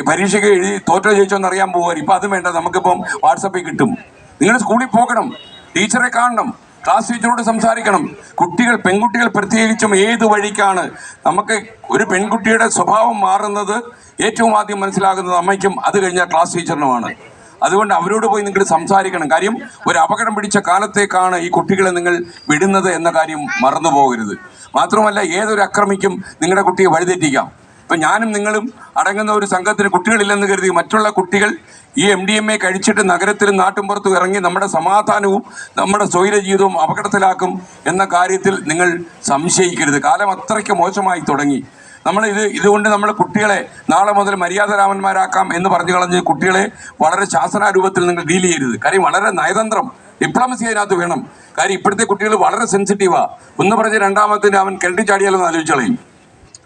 പരീക്ഷയ്ക്ക് എഴുതി തോറ്റോ ജയിച്ചോന്ന് അറിയാൻ പോകുമായിരുന്നു. ഇപ്പം അതും വേണ്ട, നമുക്കിപ്പം വാട്സപ്പിൽ കിട്ടും. നിങ്ങൾ സ്കൂളിൽ പോകണം, ടീച്ചറെ കാണണം, ക്ലാസ് ടീച്ചറോട് സംസാരിക്കണം. പെൺകുട്ടികൾ പ്രത്യേകിച്ചും ഏത് വഴിക്കാണ് നമുക്ക് ഒരു പെൺകുട്ടിയുടെ സ്വഭാവം മാറുന്നത് ഏറ്റവും ആദ്യം മനസ്സിലാകുന്നത് അമ്മയ്ക്കും, അത് കഴിഞ്ഞാൽ ക്ലാസ് ടീച്ചറിനുമാണ്. അതുകൊണ്ട് അവരോട് പോയി നിങ്ങൾ സംസാരിക്കണം. കാര്യം ഒരു അപകടം പിടിച്ച കാലത്തേക്കാണ് ഈ കുട്ടികളെ നിങ്ങൾ വിടുന്നത് എന്ന കാര്യം മറന്നു പോകരുത്. മാത്രമല്ല, ഏതൊരു അക്രമിക്കും നിങ്ങളുടെ കുട്ടിയെ വഴിതെറ്റിക്കാം. ഇപ്പം ഞാനും നിങ്ങളും അടങ്ങുന്ന ഒരു സംഘത്തിന് കുട്ടികളില്ലെന്ന് കരുതി മറ്റുള്ള കുട്ടികൾ ഈ MDMA കഴിച്ചിട്ട് നഗരത്തിലും നാട്ടുമ്പുറത്തും ഇറങ്ങി നമ്മുടെ സമാധാനവും നമ്മുടെ സ്വൈര ജീവിതവും അപകടത്തിലാക്കും എന്ന കാര്യത്തിൽ നിങ്ങൾ സംശയിക്കരുത്. കാലം അത്രയ്ക്ക് മോശമായി തുടങ്ങി. ഇതുകൊണ്ട് നമ്മൾ കുട്ടികളെ നാളെ മുതൽ മര്യാദരാമന്മാരാക്കാം എന്ന് പറഞ്ഞു കളഞ്ഞ് കുട്ടികളെ വളരെ ശാസനാരൂപത്തിൽ നിങ്ങൾ ഡീൽ ചെയ്യരുത്. കാര്യം വളരെ നയതന്ത്രം, ഡിപ്ലോമസി അതിനകത്ത് വേണം. കാര്യം ഇപ്പോഴത്തെ കുട്ടികൾ വളരെ സെൻസിറ്റീവാണ്. ഒന്ന് പറഞ്ഞ് രണ്ടാമത്തിന് അവൻ കിണറ്റി ചാടിയാലൊന്ന് ആലോചിച്ച് കളയും.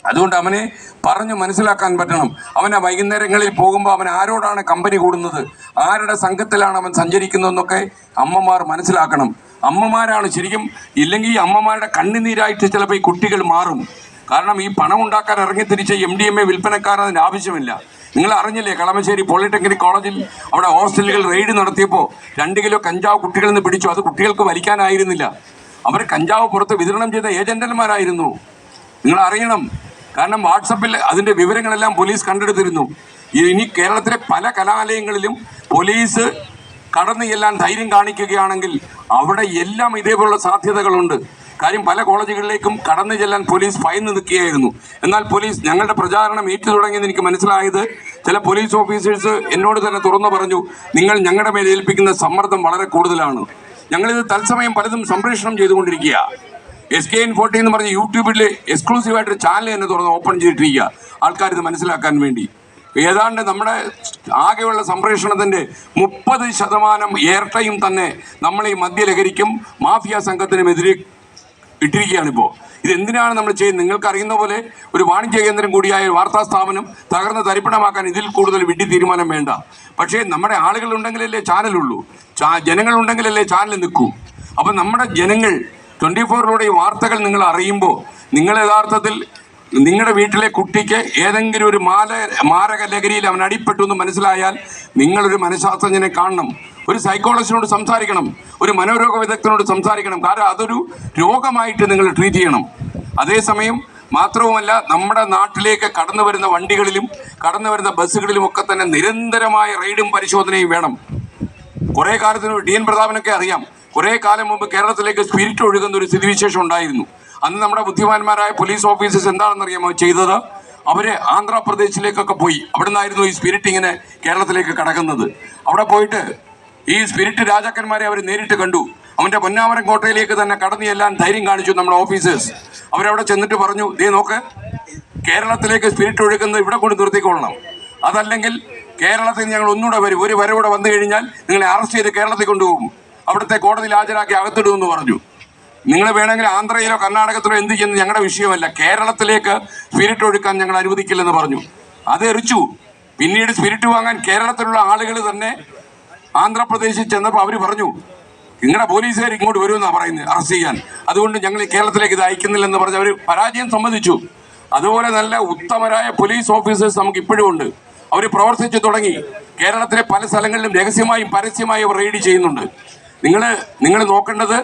അതുകൊണ്ട് അവനെ പറഞ്ഞു മനസ്സിലാക്കാൻ പറ്റണം. അവനെ വൈകുന്നേരങ്ങളിൽ പോകുമ്പോൾ അവൻ ആരോടാണ് കമ്പനി കൂടുന്നത്, ആരുടെ സംഘത്തിലാണ് അവൻ സഞ്ചരിക്കുന്നതെന്നൊക്കെ അമ്മമാർ മനസ്സിലാക്കണം. അമ്മമാരാണ് ശരിക്കും, ഇല്ലെങ്കിൽ ഈ അമ്മമാരുടെ കണ്ണുനീരായിട്ട് ചിലപ്പോൾ ഈ കുട്ടികൾ മാറും. കാരണം ഈ പണം ഉണ്ടാക്കാൻ ഇറങ്ങിത്തിരിച്ച MDMA വിൽപ്പനക്കാരൻ അതിന് ആവശ്യമില്ല. നിങ്ങൾ അറിഞ്ഞില്ലേ, കളമശ്ശേരി പോളിടെക്നിക് കോളേജിൽ അവിടെ ഹോസ്റ്റലുകൾ റെയ്ഡ് നടത്തിയപ്പോൾ 2 കിലോ കഞ്ചാവ് കുട്ടികളിൽ നിന്ന് പിടിച്ചു. അത് കുട്ടികൾക്ക് വലിക്കാനായിരുന്നില്ല, അവർ കഞ്ചാവ് പുറത്ത് വിതരണം ചെയ്ത ഏജന്റന്മാരായിരുന്നു. നിങ്ങൾ അറിയണം, കാരണം വാട്സപ്പിൽ അതിന്റെ വിവരങ്ങളെല്ലാം പോലീസ് കണ്ടെടുത്തിരുന്നു. ഇനി കേരളത്തിലെ പല കലാലയങ്ങളിലും പോലീസ് കടന്നു ചെല്ലാൻ ധൈര്യം കാണിക്കുകയാണെങ്കിൽ അവിടെ എല്ലാം ഇതേപോലുള്ള സാധ്യതകളുണ്ട്. കാര്യം പല കോളേജുകളിലേക്കും കടന്നു ചെല്ലാൻ പോലീസ് ഭയന്ന് നിൽക്കുകയായിരുന്നു. എന്നാൽ പോലീസ് ഞങ്ങളുടെ പ്രചാരണം ഏറ്റു തുടങ്ങിയെന്ന് എനിക്ക് മനസ്സിലായത് ചില പോലീസ് ഓഫീസേഴ്സ് എന്നോട് തന്നെ തുറന്നു പറഞ്ഞു, നിങ്ങൾ ഞങ്ങളുടെ മേൽ ഏൽപ്പിക്കുന്ന സമ്മർദ്ദം വളരെ കൂടുതലാണ്. ഞങ്ങളിത് തത്സമയം പലതും സംപ്രേഷണം ചെയ്തുകൊണ്ടിരിക്കുക. SKN40 എന്ന് പറഞ്ഞ് യൂട്യൂബിൽ എക്സ്ക്ലൂസീവായിട്ടൊരു ചാനൽ തന്നെ തുറന്ന് ഓപ്പൺ ചെയ്തിട്ടിരിക്കുക, ആൾക്കാരിത് മനസ്സിലാക്കാൻ വേണ്ടി. ഏതാണ്ട് നമ്മുടെ ആകെയുള്ള സംപ്രേഷണത്തിൻ്റെ 30% എയർ ടൈം തന്നെ നമ്മൾ ഈ മദ്യലഹരിക്കും മാഫിയ സംഘത്തിനുമെതിരെ ഇട്ടിരിക്കുകയാണിപ്പോൾ. ഇതെന്തിനാണ് നമ്മൾ ചെയ്യുന്നത്? നിങ്ങൾക്ക് അറിയുന്ന പോലെ ഒരു വാണിജ്യ കേന്ദ്രം കൂടിയായ വാർത്താ സ്ഥാപനം തകർന്ന് തരിപ്പണമാക്കാൻ ഇതിൽ കൂടുതൽ വിഡ്ഢി തീരുമാനം വേണ്ട. പക്ഷേ നമ്മുടെ ആളുകൾ ഉണ്ടെങ്കിലല്ലേ ചാനലുള്ളൂ, ജനങ്ങളുണ്ടെങ്കിലല്ലേ ചാനൽ നിൽക്കൂ. അപ്പം നമ്മുടെ ജനങ്ങൾ 24-ലൂടെ ഈ വാർത്തകൾ നിങ്ങൾ അറിയുമ്പോൾ നിങ്ങൾ യഥാർത്ഥത്തിൽ നിങ്ങളുടെ വീട്ടിലെ കുട്ടിക്ക് ഏതെങ്കിലും ഒരു മാരക ലഹരിയിൽ അവൻ അടിപ്പെട്ടു എന്ന് മനസ്സിലായാൽ നിങ്ങളൊരു മനഃശാസ്ത്രജ്ഞനെ കാണണം, ഒരു സൈക്കോളജിസ്റ്റിനോട് സംസാരിക്കണം, ഒരു മനോരോഗ വിദഗ്ധനോട് സംസാരിക്കണം. കാരണം അതൊരു രോഗമായിട്ട് നിങ്ങൾ ട്രീറ്റ് ചെയ്യണം. അതേസമയം മാത്രവുമല്ല, നമ്മുടെ നാട്ടിലേക്ക് കടന്നു വരുന്ന വണ്ടികളിലും കടന്നു വരുന്ന ബസ്സുകളിലും ഒക്കെ തന്നെ നിരന്തരമായ റെയ്ഡും പരിശോധനയും വേണം. കുറേ കാലത്തിന് DN പ്രതാപനൊക്കെ അറിയാം, കുറേ കാലം മുമ്പ് കേരളത്തിലേക്ക് സ്പിരിറ്റ് ഒഴുകുന്ന ഒരു സ്ഥിതിവിശേഷം ഉണ്ടായിരുന്നു. അന്ന് നമ്മുടെ ബുദ്ധിമാന്മാരായ പോലീസ് ഓഫീസേഴ്സ് എന്താണെന്നറിയാമോ ചെയ്തത്? അവർ ആന്ധ്രാപ്രദേശിലേക്കൊക്കെ പോയി. അവിടെ നിന്നായിരുന്നു ഈ സ്പിരിറ്റ് ഇങ്ങനെ കേരളത്തിലേക്ക് കടക്കുന്നത്. അവിടെ പോയിട്ട് ഈ സ്പിരിറ്റ് രാജാക്കന്മാരെ അവർ നേരിട്ട് കണ്ടു. അവൻ്റെ പൊന്നാമരം കോട്ടയിലേക്ക് തന്നെ കടന്നു ചെല്ലാൻ ധൈര്യം കാണിച്ചു നമ്മുടെ ഓഫീസേഴ്സ്. അവരവിടെ ചെന്നിട്ട് പറഞ്ഞു, ദേ നോക്ക്, കേരളത്തിലേക്ക് സ്പിരിറ്റ് ഒഴുക്കുന്നത് ഇവിടെ കൊണ്ട് നിർത്തിക്കൊള്ളണം, അതല്ലെങ്കിൽ കേരളത്തിൽ ഞങ്ങൾ ഒന്നുകൂടെ വരും, ഒരു വരവിടെ വന്നു കഴിഞ്ഞാൽ നിങ്ങളെ അറസ്റ്റ് ചെയ്ത് കേരളത്തിൽ കൊണ്ടുപോകും, അവിടുത്തെ കോടതിയിൽ ഹാജരാക്കി അകത്തിടുമെന്ന് പറഞ്ഞു. നിങ്ങൾ വേണമെങ്കിൽ ആന്ധ്രയിലോ കർണാടകത്തിലോ എന്ത് ചെയ്യുന്നത് ഞങ്ങളുടെ വിഷയമല്ല, കേരളത്തിലേക്ക് സ്പിരിറ്റ് ഒഴുക്കാൻ ഞങ്ങൾ അനുവദിക്കില്ലെന്ന് പറഞ്ഞു. അത് എറിച്ചു. പിന്നീട് സ്പിരിറ്റ് വാങ്ങാൻ കേരളത്തിലുള്ള ആളുകൾ തന്നെ ആന്ധ്രാപ്രദേശിൽ ചെന്നപ്പോൾ അവർ പറഞ്ഞു, നിങ്ങളുടെ പോലീസുകാർ ഇങ്ങോട്ട് വരുമെന്നാണ് പറയുന്നത് അറസ്റ്റ് ചെയ്യാൻ, അതുകൊണ്ട് ഞങ്ങൾ കേരളത്തിലേക്ക് ഇത് അയക്കുന്നില്ലെന്ന് പറഞ്ഞ് അവർ പരാജയം സമ്മതിച്ചു. അതുപോലെ നല്ല ഉത്തമരായ പോലീസ് ഓഫീസേഴ്സ് നമുക്ക് ഇപ്പോഴും ഉണ്ട്. അവർ പ്രവർത്തിച്ചു തുടങ്ങി. കേരളത്തിലെ പല സ്ഥലങ്ങളിലും രഹസ്യമായും പരസ്യമായും റെയ്ഡ് ചെയ്യുന്നുണ്ട്. നിങ്ങൾ നോക്കേണ്ടത്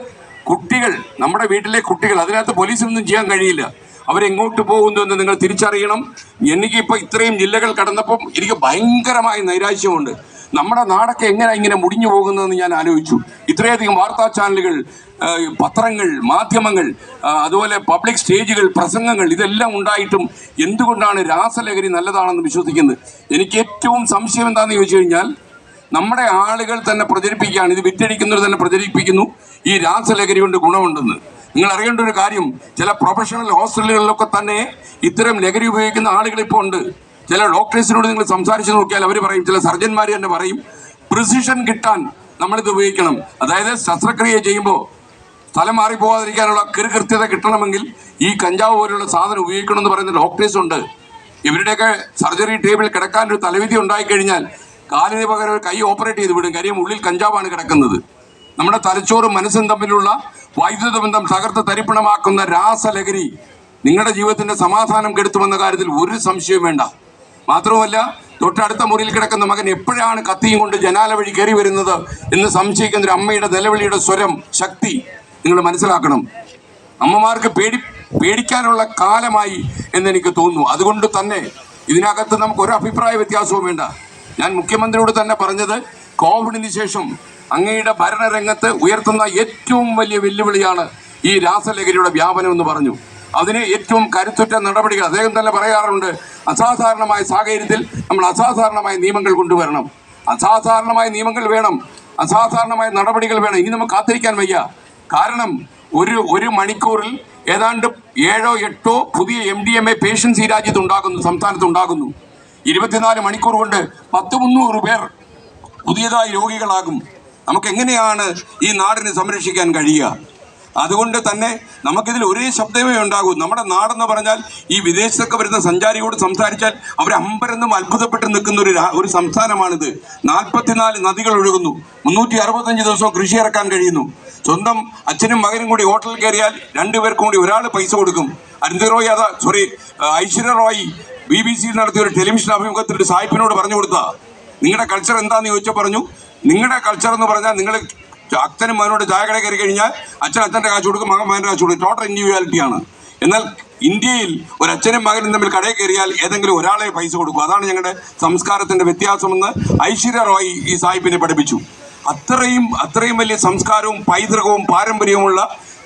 കുട്ടികൾ, നമ്മുടെ വീട്ടിലെ കുട്ടികൾ, അതിനകത്ത് പോലീസിനൊന്നും ചെയ്യാൻ കഴിയില്ല. അവരെങ്ങോട്ട് പോകുന്നു എന്ന് നിങ്ങൾ തിരിച്ചറിയണം. എനിക്കിപ്പോൾ ഇത്രയും ജില്ലകൾ കടന്നപ്പം എനിക്ക് ഭയങ്കരമായ നൈരാശ്യമുണ്ട്. നമ്മുടെ നാടൊക്കെ എങ്ങനെയാണ് ഇങ്ങനെ മുടിഞ്ഞു പോകുന്നതെന്ന് ഞാൻ ആലോചിച്ചു. ഇത്രയധികം വാർത്താ ചാനലുകൾ, പത്രങ്ങൾ, മാധ്യമങ്ങൾ, അതുപോലെ പബ്ലിക് സ്റ്റേജുകൾ, പ്രസംഗങ്ങൾ, ഇതെല്ലാം ഉണ്ടായിട്ടും എന്തുകൊണ്ടാണ് രാസലഹരി നല്ലതാണെന്ന് വിശ്വസിക്കുന്നത്? എനിക്ക് ഏറ്റവും സംശയം എന്താണെന്ന് ചോദിച്ചു കഴിഞ്ഞാൽ, നമ്മുടെ ആളുകൾ തന്നെ പ്രചരിപ്പിക്കുകയാണ്, ഇത് വിറ്റഴിക്കുന്നവർ തന്നെ പ്രചരിപ്പിക്കുന്നു ഈ രാസലഹരി കൊണ്ട് ഗുണമുണ്ടെന്ന്. നിങ്ങൾ അറിയേണ്ട ഒരു കാര്യം, ചില പ്രൊഫഷണൽ ഹോസ്പിറ്റലുകളിലൊക്കെ തന്നെ ഇത്തരം ലഹരി ഉപയോഗിക്കുന്ന ആളുകൾ ഇപ്പോൾ ഉണ്ട്. ചില ഡോക്ടേഴ്സിനോട് നിങ്ങൾ സംസാരിച്ച് നോക്കിയാൽ അവർ പറയും, ചില സർജന്മാർ തന്നെ പറയും, പ്രിസിഷൻ കിട്ടാൻ നമ്മളിത് ഉപയോഗിക്കണം. അതായത് ശസ്ത്രക്രിയ ചെയ്യുമ്പോൾ സ്ഥലം മാറിപ്പോകാതിരിക്കാനുള്ള കൃത്യത കിട്ടണമെങ്കിൽ ഈ കഞ്ചാവ് പോലുള്ള സാധനം ഉപയോഗിക്കണമെന്ന് പറയുന്ന ഡോക്ടേഴ്സ് ഉണ്ട്. ഇവരുടെയൊക്കെ സർജറി ടേബിളിൽ കിടക്കാൻ ഒരു തലവിധി ഉണ്ടായിക്കഴിഞ്ഞാൽ കാലിന് പകരം ഒരു കൈ ഓപ്പറേറ്റ് ചെയ്ത് വിടും. കാര്യം ഉള്ളിൽ കഞ്ചാവാണ് കിടക്കുന്നത്. നമ്മുടെ തലച്ചോറും മനസ്സും തമ്മിലുള്ള വൈദ്യുത ബന്ധം തകർത്ത് തരിപ്പണമാക്കുന്ന രാസലഹരി നിങ്ങളുടെ ജീവിതത്തിന്റെ സമാധാനം കെടുത്തുമെന്ന കാര്യത്തിൽ ഒരു സംശയവും വേണ്ട. മാത്രവുമല്ല, തൊട്ടടുത്ത മുറിയിൽ കിടക്കുന്ന മകൻ എപ്പോഴാണ് കത്തിയും കൊണ്ട് ജനാല വഴി കയറി വരുന്നത് എന്ന് സംശയിക്കുന്ന ഒരു അമ്മയുടെ നിലവിളിയുടെ സ്വരം, ശക്തി നിങ്ങൾ മനസ്സിലാക്കണം. അമ്മമാർക്ക് പേടിക്കാനുള്ള കാലമായി എന്നെനിക്ക് തോന്നുന്നു. അതുകൊണ്ട് തന്നെ ഇതിനകത്ത് നമുക്ക് ഒരു അഭിപ്രായ വ്യത്യാസവും വേണ്ട. ഞാൻ മുഖ്യമന്ത്രിയോട് തന്നെ പറഞ്ഞത്, കോവിഡിന് ശേഷം അങ്ങയുടെ ഭരണരംഗത്ത് ഉയർത്തുന്ന ഏറ്റവും വലിയ വെല്ലുവിളിയാണ് ഈ രാസലഹരിയുടെ വ്യാപനം എന്ന് പറഞ്ഞു. അതിന് ഏറ്റവും കരുത്തുറ്റ നടപടികൾ അദ്ദേഹം തന്നെ പറയാറുണ്ട്. അസാധാരണമായ സാഹചര്യത്തിൽ നമ്മൾ അസാധാരണമായ നിയമങ്ങൾ കൊണ്ടുവരണം. അസാധാരണമായ നിയമങ്ങൾ വേണം, അസാധാരണമായ നടപടികൾ വേണം. ഇനി നമുക്ക് കാത്തിരിക്കാൻ വയ്യ. കാരണം ഒരു മണിക്കൂറിൽ ഏതാണ്ട് 7-8 പുതിയ MDMA പേഷ്യൻസ് ഈ രാജ്യത്ത് ഉണ്ടാകുന്നു, സംസ്ഥാനത്ത് ഉണ്ടാകുന്നു. 24 മണിക്കൂർ കൊണ്ട് 100-300 പേർ പുതിയതായി രോഗികളാകും. നമുക്ക് എങ്ങനെയാണ് ഈ നാടിനെ സംരക്ഷിക്കാൻ കഴിയുക? അതുകൊണ്ട് തന്നെ നമുക്കിതിൽ ഒരേ ശബ്ദമേ ഉണ്ടാകൂ. നമ്മുടെ നാടെന്ന് പറഞ്ഞാൽ ഈ വിദേശത്തൊക്കെ വരുന്ന സഞ്ചാരിയോട് സംസാരിച്ചാൽ അവർ അമ്പരന്നും അത്ഭുതപ്പെട്ട് നിൽക്കുന്ന ഒരു സംസ്ഥാനമാണിത്. 44 നദികൾ ഒഴുകുന്നു, 365 ദിവസവും കൃഷി ഇറക്കാൻ കഴിയുന്നു. സ്വന്തം അച്ഛനും മകനും കൂടി ഹോട്ടലിൽ കയറിയാൽ 2 പേർക്കും കൂടി ഒരാൾ പൈസ കൊടുക്കും. ഐശ്വര്യ റോയ് BBC നടത്തിയ ഒരു ടെലിവിഷൻ അഭിമുഖത്തിൽ ഒരു സായിപ്പിനോട് പറഞ്ഞു കൊടുത്താ, നിങ്ങളുടെ കൾച്ചർ എന്താന്ന് ചോദിച്ചാൽ പറഞ്ഞു, നിങ്ങളുടെ കൾച്ചർ എന്ന് പറഞ്ഞാൽ നിങ്ങൾ അച്ഛനും മകനോട് ചായ കടയിൽ കയറി കഴിഞ്ഞാൽ അച്ഛൻ അച്ഛൻ്റെ കാശ് കൊടുക്കും, മകൻ മകൻ്റെ കാശ് കൊടുക്കും. ടോട്ടൽ ഇൻഡിവിജ്വാലിറ്റിയാണ്. എന്നാൽ ഇന്ത്യയിൽ ഒരു അച്ഛനും മകനും തമ്മിൽ കടയിൽ കയറിയാൽ ഏതെങ്കിലും ഒരാളെ പൈസ കൊടുക്കും. അതാണ് ഞങ്ങളുടെ സംസ്കാരത്തിന്റെ വ്യത്യാസമെന്ന് ഐശ്വര്യ റോയ് ഈ സാഹിബിനെ പഠിപ്പിച്ചു. അത്രയും വലിയ സംസ്കാരവും പൈതൃകവും പാരമ്പര്യവുമുള്ള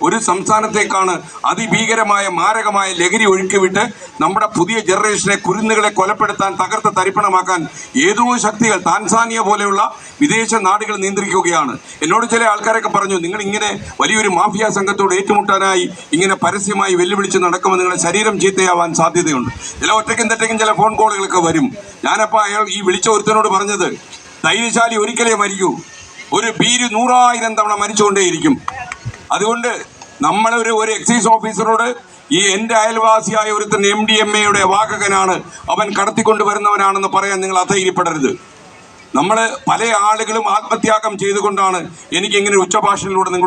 ഒരു സംസ്ഥാനത്തേക്കാണ് അതിഭീകരമായ മാരകമായ ലഹരി ഒഴുക്കിവിട്ട് നമ്മുടെ പുതിയ ജനറേഷനെ, കുരുന്നുകളെ കൊലപ്പെടുത്താൻ, തകർത്ത് തരിപ്പണമാക്കാൻ ഏതോ ശക്തികൾ, താൻസാനിയ പോലെയുള്ള വിദേശ നാടുകൾ നിയന്ത്രിക്കുകയാണ്. എന്നോട് ചില ആൾക്കാരൊക്കെ പറഞ്ഞു, നിങ്ങൾ ഇങ്ങനെ വലിയൊരു മാഫിയ സംഘത്തോട് ഏറ്റുമുട്ടാനായി ഇങ്ങനെ പരസ്യമായി വെല്ലുവിളിച്ച് നടക്കുമ്പോൾ നിങ്ങളുടെ ശരീരം ചീത്തയാവാൻ സാധ്യതയുണ്ട്. ചില ഒറ്റയ്ക്കും തെറ്റയ്ക്കും ചില ഫോൺ കോളുകളൊക്കെ വരും. ഞാനപ്പോൾ അയാൾ ഈ വിളിച്ച ഒരുത്തനോട് പറഞ്ഞത്, ധൈര്യശാലി ഒരിക്കലേ മരിക്കൂ, ഒരു ഭീരു 100,000 തവണ മരിച്ചുകൊണ്ടേയിരിക്കും. അതുകൊണ്ട് നമ്മളൊരു എക്സൈസ് ഓഫീസറോട്, ഈ എൻ്റെ അയൽവാസിയായ ഒരുത്തൻ MDMA വാഹകനാണ്, അവൻ കടത്തിക്കൊണ്ടുവരുന്നവനാണെന്ന് പറയാൻ നിങ്ങൾ അധൈര്യപ്പെടരുത്. നമ്മൾ പല ആളുകളും ആത്മത്യാഗം ചെയ്തുകൊണ്ടാണ് എനിക്കിങ്ങനെ ഉച്ചഭാഷണിലൂടെ നിങ്ങൾ